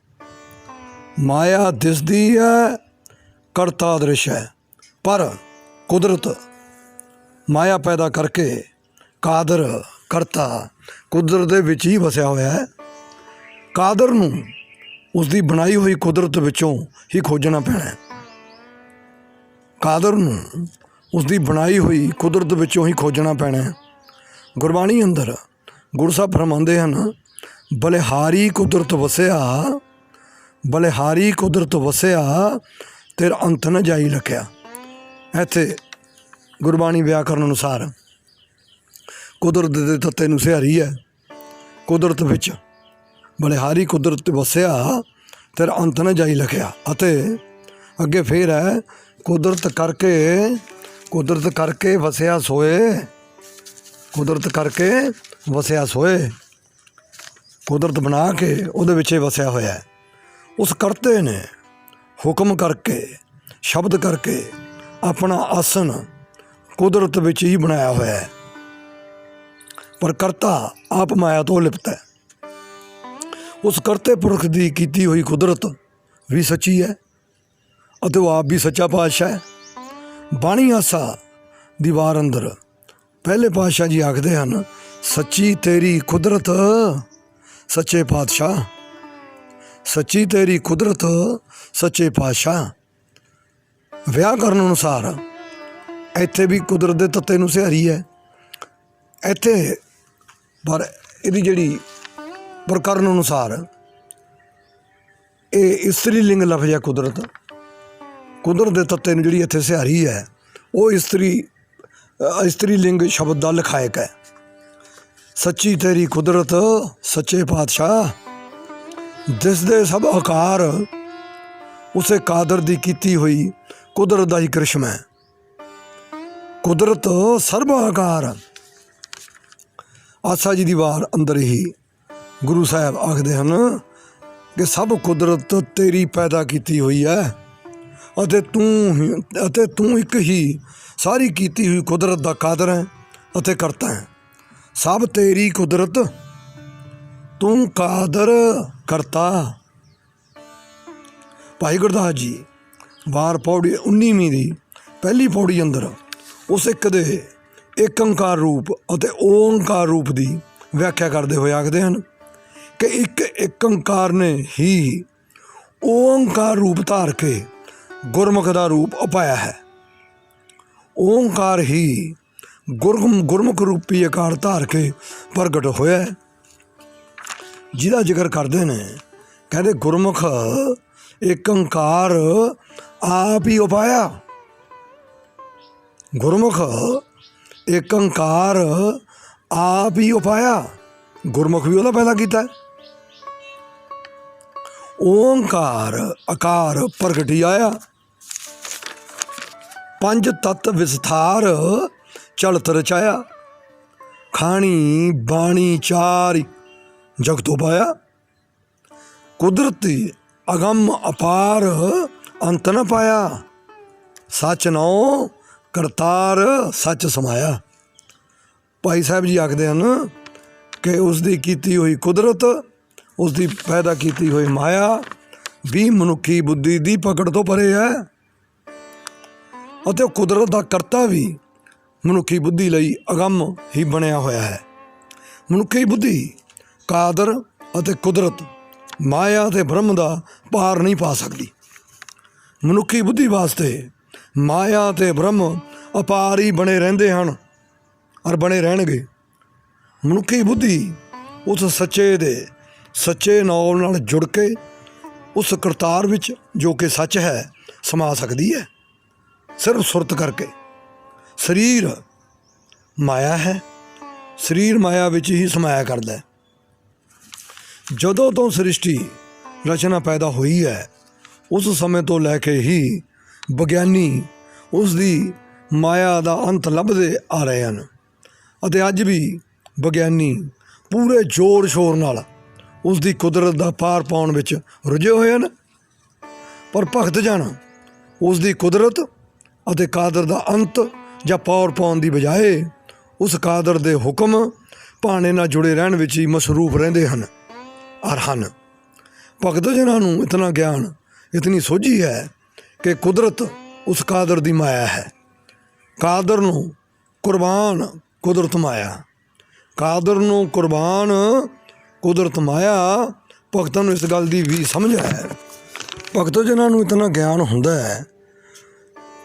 ਮਾਇਆ ਦਿਸਦੀ ਹੈ, ਕਰਤਾ ਦ੍ਰਿਸ਼ ਹੈ, ਪਰ ਕੁਦਰਤ ਮਾਇਆ ਪੈਦਾ ਕਰਕੇ ਕਾਦਰ ਕਰਤਾ ਕੁਦਰਤ ਦੇ ਵਿੱਚ ਹੀ ਵਸਿਆ ਹੋਇਆ ਹੈ। ਕਾਦਰ ਨੂੰ ਉਸਦੀ ਬਣਾਈ ਹੋਈ ਕੁਦਰਤ ਵਿੱਚੋਂ ਹੀ ਖੋਜਣਾ ਪੈਣਾ ਹੈ। ਕਾਦਰ ਨੂੰ ਉਸਦੀ ਬਣਾਈ ਹੋਈ ਕੁਦਰਤ ਵਿੱਚੋਂ ਹੀ ਖੋਜਣਾ ਪੈਣਾ ਹੈ। ਗੁਰਬਾਣੀ ਅੰਦਰ ਗੁਰੂ ਸਾਹਿਬ ਫਰਮਾਉਂਦੇ ਹਨ, ਬਲਿਹਾਰੀ ਕੁਦਰਤ ਵਸਿਆ, ਬਲਿਹਾਰੀ ਕੁਦਰਤ ਵਸਿਆ, ਤੇਰਾ ਅੰਤ ਨ ਜਾਈ ਲਖਿਆ। ਇੱਥੇ ਗੁਰਬਾਣੀ ਵਿਆਕਰਨ ਅਨੁਸਾਰ ਕੁਦਰਤ ਦੇ ਤੱਤੇ ਨੂੰ ਸਿਹਾਰੀ ਹੈ। ਕੁਦਰਤ ਵਿੱਚ ਬਲਿਹਾਰੀ ਕੁਦਰਤ ਵਸਿਆ, ਤੇਰਾ ਅੰਤ ਨ ਜਾਈ ਲਖਿਆ। ਅਤੇ ਅੱਗੇ ਫੇਰ ਹੈ, ਕੁਦਰਤ ਕਰਕੇ ਵਸਿਆ ਸੋਏ, ਕੁਦਰਤ ਕਰਕੇ ਵਸਿਆ ਸੋਏ। ਕੁਦਰਤ ਬਣਾ ਕੇ ਉਹਦੇ ਵਿੱਚ ਵਸਿਆ ਹੋਇਆ ਹੈ। ਉਸ ਕਰਤੇ ਨੇ ਹੁਕਮ ਕਰਕੇ, ਸ਼ਬਦ ਕਰਕੇ ਆਪਣਾ ਆਸਣ ਕੁਦਰਤ ਵਿੱਚ ਹੀ ਬਣਾਇਆ ਹੋਇਆ ਹੈ। ਪਰ ਕਰਤਾ ਆਪ ਮਾਇਆ ਤੋਂ ਲਿਪਤ ਹੈ। ਉਸ ਕਰਤੇ ਪੁਰਖ ਦੀ ਕੀਤੀ ਹੋਈ ਕੁਦਰਤ ਵੀ ਸੱਚੀ ਹੈ ਅਤੇ ਉਹ ਆਪ ਵੀ ਸੱਚਾ ਪਾਤਸ਼ਾਹ ਹੈ। ਬਾਣੀ ਆਸਾ ਦੀ ਵਾਰ ਅੰਦਰ ਪਹਿਲੇ ਪਾਤਸ਼ਾਹ ਜੀ ਆਖਦੇ ਹਨ, ਸੱਚੀ ਤੇਰੀ ਕੁਦਰਤ ਸੱਚੇ ਪਾਤਸ਼ਾਹ, ਸੱਚੀ ਤੇਰੀ ਕੁਦਰਤ ਸੱਚੇ ਪਾਤਸ਼ਾਹ। ਵਿਆਕਰਨ ਅਨੁਸਾਰ ਇੱਥੇ ਵੀ ਕੁਦਰਤ ਦੇ ਤੱਤੇ ਨੂੰ ਸਿਹਾਰੀ ਹੈ ਇੱਥੇ, ਪਰ ਇਹਦੀ ਜਿਹੜੀ ਪ੍ਰਕਰਨ ਅਨੁਸਾਰ ਇਹ ਇਸਤਰੀ ਲਿੰਗ ਲਫ਼ਜ਼ ਹੈ। ਕੁਦਰਤ ਦੇ ਤੱਤੇ ਨੂੰ ਜਿਹੜੀ ਇੱਥੇ ਸਿਹਾਰੀ ਹੈ ਉਹ ਇਸਤਰੀ ਲਿੰਗ ਸ਼ਬਦ ਦਾ ਲਿਖਾਇਕ ਹੈ। ਸੱਚੀ ਤੇਰੀ ਕੁਦਰਤ ਸੱਚੇ ਪਾਤਸ਼ਾਹ, ਦਿਸਦੇ ਸਭ ਆਕਾਰ ਉਸੇ ਕਾਦਰ ਦੀ ਕੀਤੀ ਹੋਈ ਕੁਦਰਤ ਦਾ ਹੀ ਕ੍ਰਿਸ਼ਮਾ ਹੈ। ਕੁਦਰਤ ਸਰਬ ਆਕਾਰ। ਆਸਾ ਜੀ ਦੀ ਵਾਰ ਅੰਦਰ ਹੀ ਗੁਰੂ ਸਾਹਿਬ ਆਖਦੇ ਹਨ ਕਿ ਸਭ ਕੁਦਰਤ ਤੇਰੀ ਪੈਦਾ ਕੀਤੀ ਹੋਈ ਹੈ ਅਤੇ ਤੂੰ ਇੱਕ ਹੀ ਸਾਰੀ ਕੀਤੀ ਹੋਈ ਕੁਦਰਤ ਦਾ ਕਾਦਰ ਹੈ ਅਤੇ ਕਰਤਾ ਹੈ। ਸਭ ਤੇਰੀ ਕੁਦਰਤ, ਤੂੰ ਕਾਦਰ ਕਰਤਾ। ਭਾਈ ਗੁਰਦਾਸ ਜੀ ਵਾਰ ਪੌੜੀ 19ਵੀਂ ਦੀ ਪਹਿਲੀ ਪੌੜੀ ਅੰਦਰ ਉਸ ਇੱਕ ਦੇ ਏਕੰਕਾਰ ਰੂਪ ਅਤੇ ਓਂਕਾਰ ਰੂਪ ਦੀ ਵਿਆਖਿਆ ਕਰਦੇ ਹੋਏ ਆਖਦੇ ਹਨ ਕਿ ਇੱਕ ਏਕੰਕਾਰ ਨੇ ਹੀ ਓਂਕਾਰ ਰੂਪ ਧਾਰ ਕੇ ਗੁਰਮੁਖ ਦਾ ਰੂਪ ਉਪਾਇਆ ਹੈ। ਓਂਕਾਰ ਹੀ ਗੁਰਮੁਖ ਰੂਪੀ ਆਕਾਰ ਧਾਰ ਕੇ ਪ੍ਰਗਟ ਹੋਇਆ ਹੈ, ਜਿਹਦਾ ਜ਼ਿਕਰ ਕਰਦੇ ਨੇ। ਕਹਿੰਦੇ ਗੁਰਮੁਖ ਏਕੰਕਾਰ ਆਪ ਹੀ ਉਪਾਇਆ। ਗੁਰਮੁਖ ਏਕੰਕਾਰ ਆਪ ਹੀ ਉਪਾਇਆ। ਗੁਰਮੁਖ ਵੀ ਉਹਦਾ ਪੈਦਾ ਕੀਤਾ। ਓਂਕਾਰ ਆਕਾਰ ਪ੍ਰਗਟੀ ਆਇਆ। ਪੰਜ ਤਤ ਵਿਸਥਾਰ ਚਲਤ ਰਚਾਇਆ। ਖਾਣੀ ਬਾਣੀ ਚਾਰ ਜਗਤੋਂ ਪਾਇਆ। ਕੁਦਰਤੀ ਅਗੰਮ ਅਪਾਰ ਅੰਤ ਨ ਪਾਇਆ। ਸੱਚ ਨਉ ਕਰਤਾਰ ਸੱਚ ਸਮਾਇਆ। ਭਾਈ ਸਾਹਿਬ ਜੀ ਆਖਦੇ ਹਨ ਕਿ ਉਸ ਦੀ ਕੀਤੀ ਹੋਈ ਕੁਦਰਤ, ਉਸ ਦੀ ਪੈਦਾ ਕੀਤੀ ਹੋਈ ਮਾਇਆ ਵੀ ਮਨੁੱਖੀ ਬੁੱਧੀ ਦੀ ਪਕੜ ਤੋਂ ਪਰੇ ਹੈ ਅਤੇ ਉਹ ਕੁਦਰਤ ਦਾ ਕਰਤਾ ਵੀ ਮਨੁੱਖੀ ਬੁੱਧੀ ਲਈ ਅਗੰਮ ਹੀ ਬਣਿਆ ਹੋਇਆ ਹੈ। ਮਨੁੱਖੀ ਬੁੱਧੀ ਕਾਦਰ ਅਤੇ ਕੁਦਰਤ, ਮਾਇਆ ਅਤੇ ਬ੍ਰਹਮ ਦਾ ਪਾਰ ਨਹੀਂ ਪਾ ਸਕਦੀ। ਮਨੁੱਖੀ ਬੁੱਧੀ ਵਾਸਤੇ ਮਾਇਆ ਅਤੇ ਬ੍ਰਹਮ ਅਪਾਰ ਹੀ ਬਣੇ ਰਹਿੰਦੇ ਹਨ ਔਰ ਬਣੇ ਰਹਿਣਗੇ। ਮਨੁੱਖੀ ਬੁੱਧੀ ਉਸ ਸੱਚੇ ਨੌਲ ਨਾਲ ਜੁੜ ਕੇ ਉਸ ਕਰਤਾਰ ਵਿੱਚ ਜੋ ਕਿ ਸੱਚ ਹੈ ਸਮਾ ਸਕਦੀ ਹੈ। ਸਿਰਫ ਸੁਰਤ ਕਰਕੇ। ਸਰੀਰ ਮਾਇਆ ਹੈ, ਸਰੀਰ ਮਾਇਆ ਵਿੱਚ ਹੀ ਸਮਾਇਆ ਕਰਦਾ ਹੈ। ਜਦੋਂ ਤੋਂ ਸ੍ਰਿਸ਼ਟੀ ਰਚਨਾ ਪੈਦਾ ਹੋਈ ਹੈ ਉਸ ਸਮੇਂ ਤੋਂ ਲੈ ਕੇ ਹੀ ਵਿਗਿਆਨੀ ਉਸ ਦੀ ਮਾਇਆ ਦਾ ਅੰਤ ਲੱਭਦੇ ਆ ਰਹੇ ਹਨ ਅਤੇ ਅੱਜ ਵੀ ਵਿਗਿਆਨੀ ਪੂਰੇ ਜ਼ੋਰ ਸ਼ੋਰ ਨਾਲ ਉਸ ਦੀ ਕੁਦਰਤ ਦਾ ਪਾਰ ਪਾਉਣ ਵਿੱਚ ਰੁੱਝੇ ਹੋਏ ਹਨ। ਪਰ ਭਗਤ ਜਨ ਉਸ ਦੀ ਕੁਦਰਤ ਅਤੇ ਕਾਦਰ ਦਾ ਅੰਤ ਜਾਂ ਪਾਰ ਪਾਉਣ ਦੀ ਬਜਾਏ ਉਸ ਕਾਦਰ ਦੇ ਹੁਕਮ ਭਾਣੇ ਨਾਲ ਜੁੜੇ ਰਹਿਣ ਵਿੱਚ ਹੀ ਮਸਰੂਫ ਰਹਿੰਦੇ ਹਨ ਔਰ ਹਨ। ਭਗਤ ਜਨਾਂ ਨੂੰ ਇਤਨਾ ਗਿਆਨ, ਇਤਨੀ ਸੋਝੀ ਹੈ ਕਿ ਕੁਦਰਤ ਉਸ ਕਾਦਰ ਦੀ ਮਾਇਆ ਹੈ। ਕਾਦਰ ਨੂੰ ਕੁਰਬਾਨ ਕੁਦਰਤ ਮਾਇਆ। ਕਾਦਰ ਨੂੰ ਕੁਰਬਾਨ ਕੁਦਰਤ ਮਾਇਆ। ਭਗਤਾਂ ਨੂੰ ਇਸ ਗੱਲ ਦੀ ਵੀ ਸਮਝ ਹੈ। ਭਗਤ ਜਨਾਂ ਨੂੰ ਇਤਨਾ ਗਿਆਨ ਹੁੰਦਾ ਹੈ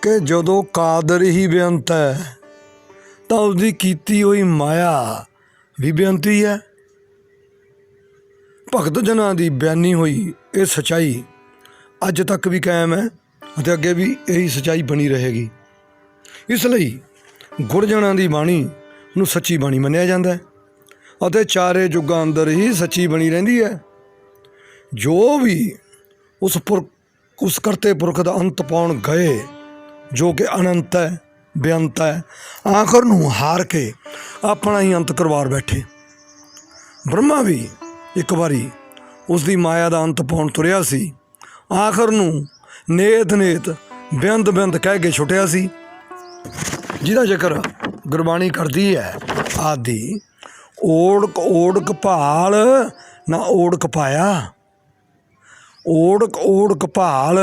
ਕਿ ਜਦੋਂ ਕਾਦਰ ਹੀ ਬੇਅੰਤ ਹੈ ਤਾਂ ਉਸਦੀ ਕੀਤੀ ਹੋਈ ਮਾਇਆ ਵੀ ਬੇਅੰਤ ਹੀ ਹੈ। ਭਗਤ ਜਨਾਂ ਦੀ ਬਿਆਨੀ ਹੋਈ ਇਹ ਸੱਚਾਈ ਅੱਜ ਤੱਕ ਵੀ ਕਾਇਮ ਹੈ ਅਤੇ ਅੱਗੇ ਵੀ ਇਹੀ ਸੱਚਾਈ ਬਣੀ ਰਹੇਗੀ। ਇਸ ਲਈ ਗੁਰਜਨਾਂ ਦੀ ਬਾਣੀ ਨੂੰ ਸੱਚੀ ਬਾਣੀ ਮੰਨਿਆ ਜਾਂਦਾ ਹੈ ਅਤੇ ਚਾਰੇ ਯੁੱਗਾਂ ਅੰਦਰ ਹੀ ਸੱਚੀ ਬਣੀ ਰਹਿੰਦੀ ਹੈ। ਜੋ ਵੀ ਉਸ ਕਰਤੇ ਪੁਰਖ ਦਾ ਅੰਤ ਪਾਉਣ ਗਏ ਜੋ ਕਿ ਅਨੰਤ ਹੈ, ਬੇਅੰਤ ਹੈ, ਆਖਰ ਨੂੰ ਹਾਰ ਕੇ ਆਪਣਾ ਹੀ ਅੰਤ ਕਰਵਾ ਬੈਠੇ। ਬ੍ਰਹਮਾ ਵੀ ਇੱਕ ਵਾਰੀ ਉਸ ਦੀ ਮਾਇਆ ਦਾ ਅੰਤ ਪਾਉਣ ਤੁਰਿਆ ਸੀ ਆਖਰ ਨੂੰ ਨੇਤ ਨੇਤ ਬਿੰਦ ਬਿੰਦ ਕਹਿ ਕੇ ਛੁੱਟਿਆ ਸੀ, ਜਿਹਦਾ ਜ਼ਿਕਰ ਗੁਰਬਾਣੀ ਕਰਦੀ ਹੈ ਆਦਿ। ਓੜਕ ਓੜਕ ਭਾਲ ਨਾ ਓੜਕ ਪਾਇਆ, ਓੜਕ ਓੜਕ ਭਾਲ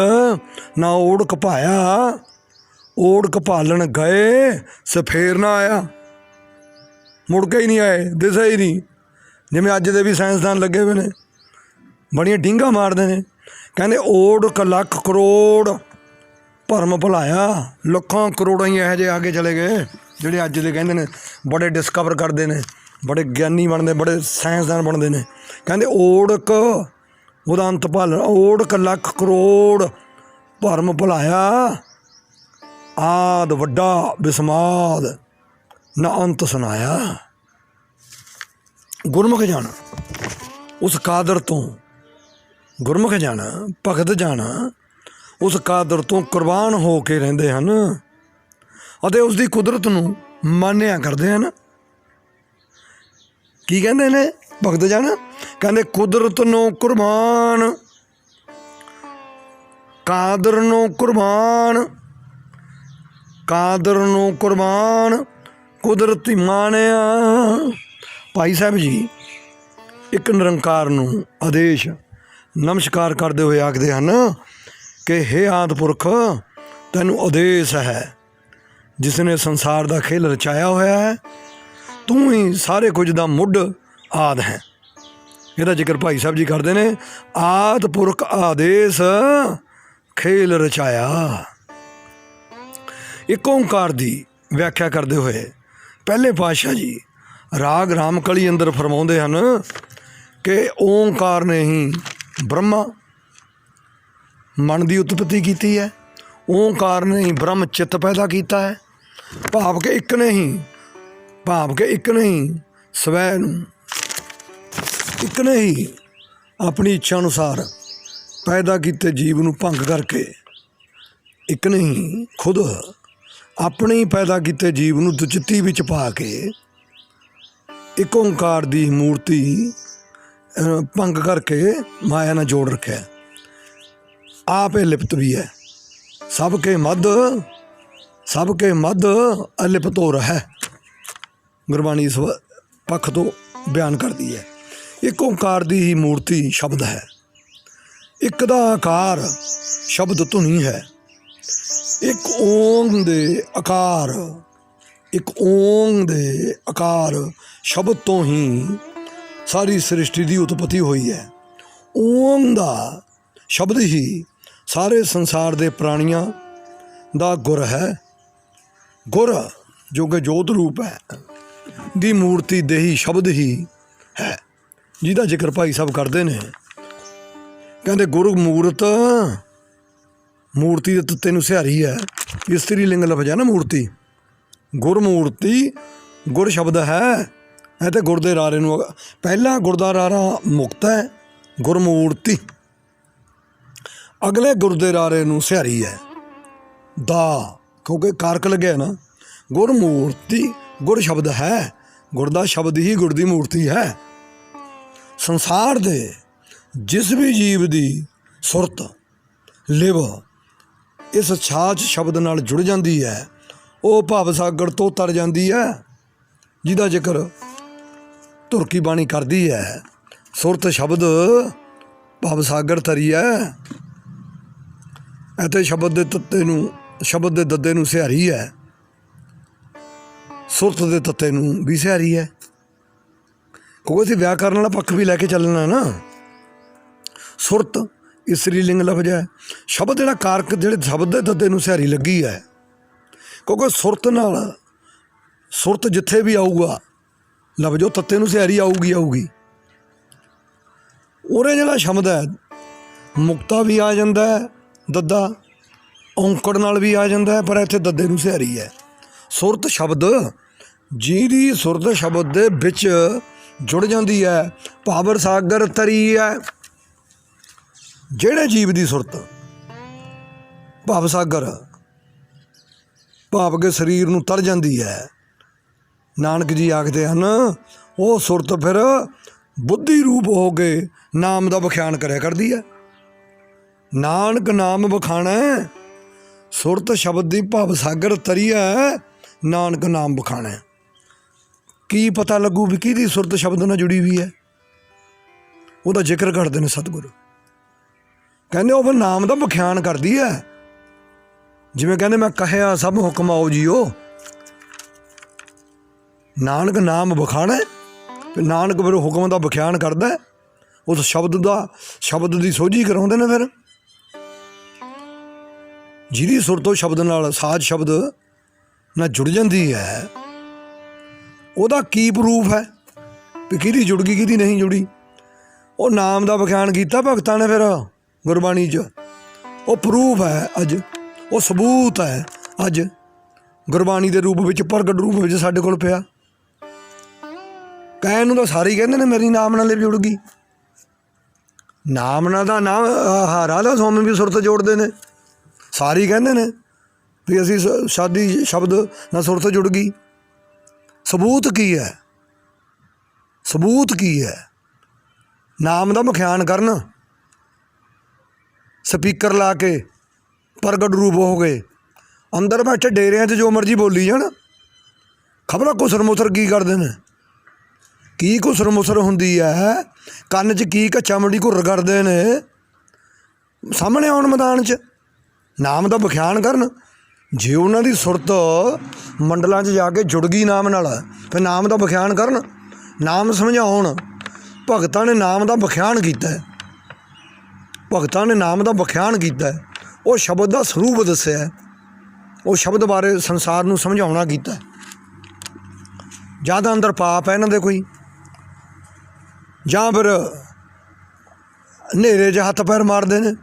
ਨਾ ਓੜਕ ਪਾਇਆ, ਓੜਕ ਭਾਲਣ ਗਏ ਸਫੇਰ ਨਾ ਆਇਆ। ਮੁੜ ਕੇ ਹੀ ਨਹੀਂ ਆਏ, ਦਿਸੇ ਹੀ ਨਹੀਂ। ਜਿਵੇਂ ਅੱਜ ਦੇ ਵੀ ਸਾਇੰਸਦਾਨ ਲੱਗੇ ਹੋਏ ਨੇ, ਬੜੀਆਂ ਡੀਂਗਾਂ ਮਾਰਦੇ ਨੇ, ਕਹਿੰਦੇ ਓੜਕ ਲੱਖ ਕਰੋੜ ਭਰਮ ਭੁਲਾਇਆ। ਲੱਖਾਂ ਕਰੋੜਾਂ ਹੀ ਇਹੋ ਜਿਹੇ ਆਗੇ ਚਲੇ ਗਏ ਜਿਹੜੇ ਅੱਜ ਦੇ ਕਹਿੰਦੇ ਨੇ ਬੜੇ ਡਿਸਕਵਰ ਕਰਦੇ ਨੇ, ਬੜੇ ਗਿਆਨੀ ਬਣਦੇ, ਬੜੇ ਸਾਇੰਸਦਾਨ ਬਣਦੇ ਨੇ। ਕਹਿੰਦੇ ਓੜਕ ਉਹਦਾ ਅੰਤ ਭਾਲ, ਓੜਕ ਲੱਖ ਕਰੋੜ ਭਰਮ ਭੁਲਾਇਆ, ਆਦ ਵੱਡਾ ਬਿਸਮਾਦ ਨਾ ਅੰਤ ਸੁਣਾਇਆ। ਗੁਰਮੁਖ ਜਨ ਉਸ ਕਾਦਰ ਤੋਂ, ਗੁਰਮੁਖ ਜਨ ਭਗਤ ਜਨ ਉਸ ਕਾਦਰ ਤੋਂ ਕੁਰਬਾਨ ਹੋ ਕੇ ਰਹਿੰਦੇ ਹਨ ਅਤੇ ਉਸ ਦੀ ਕੁਦਰਤ ਨੂੰ ਮਾਨਿਆ ਕਰਦੇ ਹਨ। ਕੀ ਕਹਿੰਦੇ ਨੇ ਭਗਤ ਜਨ? ਕਹਿੰਦੇ ਕੁਦਰਤ ਨੂੰ ਕੁਰਬਾਨ, ਕਾਦਰ ਨੂੰ ਕੁਰਬਾਨ, ਕਾਦਰ ਨੂੰ ਕੁਰਬਾਨ ਕੁਦਰਤੀ ਮਾਣਿਆ। ਭਾਈ ਸਾਹਿਬ ਜੀ ਇੱਕ ਨਿਰੰਕਾਰ ਨੂੰ ਆਦੇਸ਼ ਨਮਸਕਾਰ ਕਰਦੇ ਹੋਏ ਆਖਦੇ ਹਨ ਕਿ ਹੇ ਆਦਿ ਪੁਰਖ, ਤੈਨੂੰ ਆਦੇਸ਼ ਹੈ ਜਿਸ ਨੇ ਸੰਸਾਰ ਦਾ ਖੇਲ ਰਚਾਇਆ ਹੋਇਆ ਹੈ, ਤੂੰ ਹੀ ਸਾਰੇ ਕੁਝ ਦਾ ਮੁੱਢ ਆਦ ਹੈ। ਇਹਦਾ ਜ਼ਿਕਰ ਭਾਈ ਸਾਹਿਬ ਜੀ ਕਰਦੇ ਨੇ, ਆਦਿ ਪੁਰਖ ਆਦੇਸ਼ ਖੇਲ ਰਚਾਇਆ। ਇੱਕ ਓਂਕਾਰ ਦੀ ਵਿਆਖਿਆ ਕਰਦੇ ਹੋਏ ਪਹਿਲੇ ਪਾਤਸ਼ਾਹ ਜੀ ਰਾਗ ਰਾਮਕਲੀ ਅੰਦਰ ਫਰਮਾਉਂਦੇ ਹਨ ਕਿ ਓਂਕਾਰ ਨੇ ਹੀ ਬ੍ਰਹਮਾ ਮਨ ਦੀ ਉਤਪਤੀ ਕੀਤੀ ਹੈ, ਓਂਕਾਰ ਨੇ ਹੀ ਬ੍ਰਹਮ ਚਿੱਤ ਪੈਦਾ ਕੀਤਾ ਹੈ। ਭਾਵ ਕਿ ਇੱਕ ਨੇ ਹੀ, ਭਾਵ ਕਿ ਇੱਕ ਨੇ ਹੀ ਸਵੈ ਨੂੰ, ਇੱਕ ਨੇ ਹੀ ਆਪਣੀ ਇੱਛਾ ਅਨੁਸਾਰ ਪੈਦਾ ਕੀਤੇ ਜੀਵ ਨੂੰ ਭੰਗ ਕਰਕੇ, ਇੱਕ ਨੇ ਹੀ ਖੁਦ ਆਪਣੇ ਹੀ ਪੈਦਾ ਕੀਤੇ ਜੀਵ ਨੂੰ ਦੁਚਿੱਤੀ ਵਿੱਚ ਪਾ ਕੇ ਇੱਕ ਓਂਕਾਰ ਦੀ ਮੂਰਤੀ ਭੰਗ ਕਰਕੇ ਮਾਇਆ ਨਾਲ ਜੋੜ ਰੱਖਿਆ। ਆਪ ਇਹ ਲਿਪਤ ਵੀ ਹੈ, ਸਭ ਕੇ ਮੱਧ, ਸਭ ਕੇ ਮੱਧ ਅਲਿਪਤ ਹੋ ਰਿਹਾ ਹੈ। ਗੁਰਬਾਣੀ ਇਸ ਪੱਖ ਤੋਂ ਬਿਆਨ ਕਰਦੀ ਹੈ। ਇੱਕ ਓਂਕਾਰ ਦੀ ਹੀ ਮੂਰਤੀ ਸ਼ਬਦ ਹੈ, ਇੱਕ ਦਾ ਆਕਾਰ ਸ਼ਬਦ ਧੁਨੀ ਹੈ, ਇੱਕ ਓਂਗ ਦੇ ਆਕਾਰ, ਇੱਕ ਓਂਗ ਦੇ ਆਕਾਰ ਸ਼ਬਦ ਤੋਂ ਹੀ ਸਾਰੀ ਸ੍ਰਿਸ਼ਟੀ ਦੀ ਉਤਪਤੀ ਹੋਈ ਹੈ। ਓਂਗ ਦਾ ਸ਼ਬਦ ਹੀ ਸਾਰੇ ਸੰਸਾਰ ਦੇ ਪ੍ਰਾਣੀਆਂ ਦਾ ਗੁਰ ਹੈ। ਗੁਰ ਜੋ ਕਿ ਜੋਤ ਰੂਪ ਹੈ ਦੀ ਮੂਰਤੀ ਦੇਹੀ ਸ਼ਬਦ ਹੀ ਹੈ, ਜਿਹਦਾ ਜ਼ਿਕਰ ਭਾਈ ਸਾਹਿਬ ਕਰਦੇ ਨੇ। ਕਹਿੰਦੇ ਗੁਰ ਮੂਰਤ, ਮੂਰਤੀ ਦੇ ਤੱਤੇ ਨੂੰ ਸਿਹਾਰੀ ਹੈ। ਇਸਤਰੀ ਲਿੰਗ ਲਫ਼ਜ਼ ਹੈ ਨਾ ਮੂਰਤੀ। ਗੁਰਮੂਰਤੀ ਗੁਰ ਸ਼ਬਦ ਹੈ, ਇਹ ਤਾਂ ਗੁਰ ਦੇ ਰਾਰੇ ਨੂੰ, ਪਹਿਲਾ ਗੁਰ ਦਾ ਰਾਰਾ ਮੁਕਤ ਹੈ ਗੁਰਮੂਰਤੀ, ਅਗਲੇ ਗੁਰ ਦੇ ਰਾਰੇ ਨੂੰ ਸਿਹਾਰੀ ਹੈ ਦਾ, ਕਿਉਂਕਿ ਕਾਰਕ ਲੱਗਿਆ ਨਾ। ਗੁਰਮੂਰਤੀ ਗੁਰ ਸ਼ਬਦ ਹੈ, ਗੁਰ ਦਾ ਸ਼ਬਦ ਹੀ ਗੁਰ ਦੀ ਮੂਰਤੀ ਹੈ। ਸੰਸਾਰ ਦੇ ਜਿਸ ਵੀ ਜੀਵ ਦੀ ਸੁਰਤ ਲਿਵ ਇਸ ਛਾਛ ਸ਼ਬਦ ਨਾਲ ਜੁੜ ਜਾਂਦੀ ਹੈ, ਉਹ ਭਵ ਸਾਗਰ ਤੋਂ ਤਰ ਜਾਂਦੀ ਹੈ, ਜਿਹਦਾ ਜ਼ਿਕਰ ਧੁਰਕੀ ਬਾਣੀ ਕਰਦੀ ਹੈ। ਸੁਰਤ ਸ਼ਬਦ ਭਵ ਸਾਗਰ ਤਰੀ ਹੈ, ਅਤੇ ਸ਼ਬਦ ਦੇ ਤੱਤੇ ਨੂੰ, ਸ਼ਬਦ ਦੇ ਦੱਦੇ ਨੂੰ ਸਿਹਾਰੀ ਹੈ, ਸੁਰਤ ਦੇ ਤੱਤੇ ਨੂੰ ਵੀ ਸਿਹਾਰੀ ਹੈ। ਕਿਉਂਕਿ ਅਸੀਂ ਵਿਆਕਰਨ ਵਾਲਾ ਪੱਖ ਵੀ ਲੈ ਕੇ ਚੱਲਣਾ ਨਾ। ਸੁਰਤ ਇਸਤਰੀ ਲਿੰਗ ਲਫ਼ਜ਼ ਹੈ, ਸ਼ਬਦ ਜਿਹੜਾ ਕਾਰਕ ਜਿਹੜੇ ਸ਼ਬਦ ਦੇ ਦੱਦੇ ਨੂੰ ਸਿਹਾਰੀ ਲੱਗੀ ਹੈ, ਕਿਉਂਕਿ ਸੁਰਤ ਨਾਲ, ਸੁਰਤ ਜਿੱਥੇ ਵੀ ਆਊਗਾ ਲਫ਼ਜ਼ ਉਹ ਤੱਤੇ ਨੂੰ ਸਿਹਾਰੀ ਆਊਗੀ ਆਊਗੀ। ਉਹਦੇ ਜਿਹੜਾ ਸ਼ਬਦ ਹੈ ਮੁਕਤਾ ਵੀ ਆ ਜਾਂਦਾ ਹੈ, ਦੱਦਾ ਔਂਕੜ ਨਾਲ ਵੀ ਆ ਜਾਂਦਾ ਹੈ, ਪਰ ਇੱਥੇ ਦੱਦੇ ਨੂੰ ਸਿਹਾਰੀ ਹੈ। ਸੁਰਤ ਸ਼ਬਦ ਜਿਹਦੀ ਸੁਰਤ ਸ਼ਬਦ ਦੇ ਵਿੱਚ ਜੁੜ ਜਾਂਦੀ ਹੈ, ਭਾਵਰ ਸਾਗਰ ਤਰੀ ਹੈ। ਜਿਹੜੇ ਜੀਵ ਦੀ ਸੁਰਤ ਭਵ ਸਾਗਰ ਭਾਵ ਕੇ ਸਰੀਰ ਨੂੰ ਤਰ ਜਾਂਦੀ ਹੈ, ਨਾਨਕ ਜੀ ਆਖਦੇ ਹਨ ਉਹ ਸੁਰਤ ਫਿਰ ਬੁੱਧੀ ਰੂਪ ਹੋ ਕੇ ਨਾਮ ਦਾ ਵਿਖਿਆਨ ਕਰਿਆ ਕਰਦੀ ਹੈ। ਨਾਨਕ ਨਾਮ ਬਖਾਣੈ ਸੁਰਤ ਸ਼ਬਦ ਦੀ ਭਵ ਸਾਗਰ ਤਰੀਐ, ਨਾਨਕ ਨਾਮ ਬਖਾਣੈ। ਕੀ ਪਤਾ ਲੱਗੂ ਵੀ ਕਿਹਦੀ ਸੁਰਤ ਸ਼ਬਦ ਨਾਲ ਜੁੜੀ ਹੋਈ ਹੈ? ਉਹਦਾ ਜ਼ਿਕਰ ਕਰਦੇ ਨੇ ਸਤਿਗੁਰੂ। ਕਹਿੰਦੇ ਉਹ ਫਿਰ ਨਾਮ ਦਾ ਵਿਖਿਆਨ ਕਰਦੀ ਹੈ। ਜਿਵੇਂ ਕਹਿੰਦੇ ਮੈਂ ਕਹਿਆ ਸਭ ਹੁਕਮ ਆਓ ਜੀਓ, ਨਾਨਕ ਨਾਮ ਬਖਾਣੈ। ਨਾਨਕ ਫਿਰ ਹੁਕਮ ਦਾ ਵਿਖਿਆਨ ਕਰਦਾ, ਉਸ ਸ਼ਬਦ ਦੀ ਸੋਝੀ ਕਰਾਉਂਦੇ ਨੇ। ਫਿਰ ਜਿਹਦੀ ਸੁਰਤ ਉਹ ਸ਼ਬਦ ਨਾਲ, ਸਾਜ ਸ਼ਬਦ ਨਾਲ ਜੁੜ ਜਾਂਦੀ ਹੈ, ਉਹਦਾ ਕੀ ਪ੍ਰੂਫ ਹੈ ਵੀ ਕਿਹਦੀ ਜੁੜ ਗਈ ਕਿਹਦੀ ਨਹੀਂ ਜੁੜੀ? ਉਹ ਨਾਮ ਦਾ ਵਿਖਿਆਨ ਕੀਤਾ ਭਗਤਾਂ ਨੇ ਫਿਰ ਗੁਰਬਾਣੀ 'ਚ। ਉਹ ਪ੍ਰੂਫ ਹੈ ਅੱਜ, ਉਹ ਸਬੂਤ ਹੈ ਅੱਜ ਗੁਰਬਾਣੀ ਦੇ ਰੂਪ ਵਿੱਚ, ਪ੍ਰਗਟ ਰੂਪ ਵਿੱਚ ਸਾਡੇ ਕੋਲ ਪਿਆ। ਕਹਿਣ ਨੂੰ ਤਾਂ ਸਾਰੇ ਹੀ ਕਹਿੰਦੇ ਨੇ ਮੇਰੀ ਨਾਮ ਨਾਲ ਜੁੜ ਗਈ। ਨਾਮ ਨਾਲ ਦਾ ਨਾਮ ਰਾਧਾ ਸਵਾਮੀ ਵੀ ਸੁਰਤ ਜੋੜਦੇ ਨੇ। ਸਾਰੇ ਹੀ ਕਹਿੰਦੇ ਨੇ ਵੀ ਅਸੀਂ ਸ਼ਾਦੀ ਸ਼ਬਦ ਨਾਲ ਸੁਰਤ ਜੁੜ ਗਈ। ਸਬੂਤ ਕੀ ਹੈ? ਸਬੂਤ ਕੀ ਹੈ? ਨਾਮ ਦਾ ਵਿਖਿਆਨ ਕਰਨ, ਸਪੀਕਰ ਲਾ ਕੇ ਪ੍ਰਗਟ ਰੂਪ ਹੋ ਗਏ, ਅੰਦਰ ਬੈਠੇ ਡੇਰਿਆਂ 'ਚ ਜੋ ਮਰਜ਼ੀ ਬੋਲੀ ਜਾਣ। ਖਬਰਾਂ ਕੁਸਰ ਮੁਸਰ ਕੀ ਕਰਦੇ ਨੇ, ਕੀ ਕੁਸਰ ਮੁਸਰ ਹੁੰਦੀ ਹੈ, ਕੰਨ 'ਚ ਕੀ ਕੱਚਾ ਮੰਡੀ ਘੁਰ ਕਰਦੇ ਨੇ। ਸਾਹਮਣੇ ਆਉਣ ਮੈਦਾਨ 'ਚ ਨਾਮ ਦਾ ਵਿਖਿਆਨ ਕਰਨ। ਜੇ ਉਹਨਾਂ ਦੀ ਸੁਰਤ ਮੰਡਲਾਂ 'ਚ ਜਾ ਕੇ ਜੁੜ ਗਈ ਨਾਮ ਨਾਲ, ਫਿਰ ਨਾਮ ਦਾ ਵਿਖਿਆਨ ਕਰਨ, ਨਾਮ ਸਮਝਾਉਣ। ਭਗਤਾਂ ਨੇ ਨਾਮ ਦਾ ਵਿਖਿਆਨ ਕੀਤਾ, ਭਗਤਾਂ ਨੇ ਨਾਮ ਦਾ ਵਿਖਿਆਨ ਕੀਤਾ। ਉਹ ਸ਼ਬਦ ਦਾ ਸਰੂਪ ਦੱਸਿਆ, ਉਹ ਸ਼ਬਦ ਬਾਰੇ ਸੰਸਾਰ ਨੂੰ ਸਮਝਾਉਣਾ ਕੀਤਾ। ਜਾਂ ਤਾਂ ਅੰਦਰ ਪਾਪ ਹੈ ਇਹਨਾਂ ਦੇ ਕੋਈ, ਜਾਂ ਫਿਰ ਹਨੇਰੇ 'ਚ ਹੱਥ ਪੈਰ ਮਾਰਦੇ ਨੇ।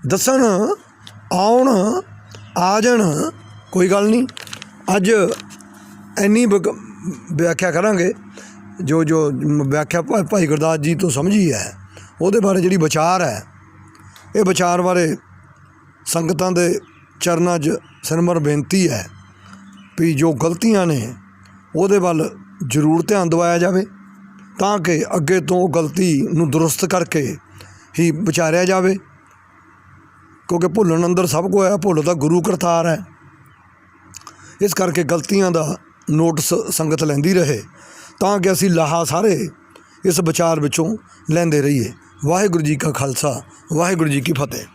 ਦੱਸਣ, ਆਉਣ, ਆ ਜਾਣ, ਕੋਈ ਗੱਲ ਨਹੀਂ। ਅੱਜ ਇੰਨੀ ਵਿਆਖਿਆ ਕਰਾਂਗੇ ਜੋ ਵਿਆਖਿਆ ਭਾਈ ਗੁਰਦਾਸ ਜੀ ਤੋਂ ਸਮਝੀ ਹੈ, ਉਹਦੇ ਬਾਰੇ ਜਿਹੜੀ ਵਿਚਾਰ ਹੈ, ਇਹ ਵਿਚਾਰ ਬਾਰੇ ਸੰਗਤਾਂ ਦੇ ਚਰਨਾਂ 'ਚ ਸਿਰਮਰ ਬੇਨਤੀ ਹੈ ਵੀ ਜੋ ਗਲਤੀਆਂ ਨੇ ਉਹਦੇ ਵੱਲ ਜ਼ਰੂਰ ਧਿਆਨ ਦਿਵਾਇਆ ਜਾਵੇ, ਤਾਂ ਕਿ ਅੱਗੇ ਤੋਂ ਉਹ ਗਲਤੀ ਨੂੰ ਦੁਰਸਤ ਕਰਕੇ ਹੀ ਵਿਚਾਰਿਆ ਜਾਵੇ। ਕਿਉਂਕਿ ਭੁੱਲਣ ਅੰਦਰ ਸਭ ਕੁਝ ਹੈ, ਭੁੱਲ ਤਾਂ ਗੁਰੂ ਕਰਤਾਰ ਹੈ। ਇਸ ਕਰਕੇ ਗਲਤੀਆਂ ਦਾ ਨੋਟਿਸ ਸੰਗਤ ਲੈਂਦੀ ਰਹੇ, ਤਾਂ ਕਿ ਅਸੀਂ ਲਾਹਾ ਸਾਰੇ ਇਸ ਵਿਚਾਰ ਵਿੱਚੋਂ ਲੈਂਦੇ ਰਹੀਏ। ਵਾਹਿਗੁਰੂ ਜੀ ਕਾ ਖਾਲਸਾ, ਵਾਹਿਗੁਰੂ ਜੀ ਕੀ ਫਤਿਹ।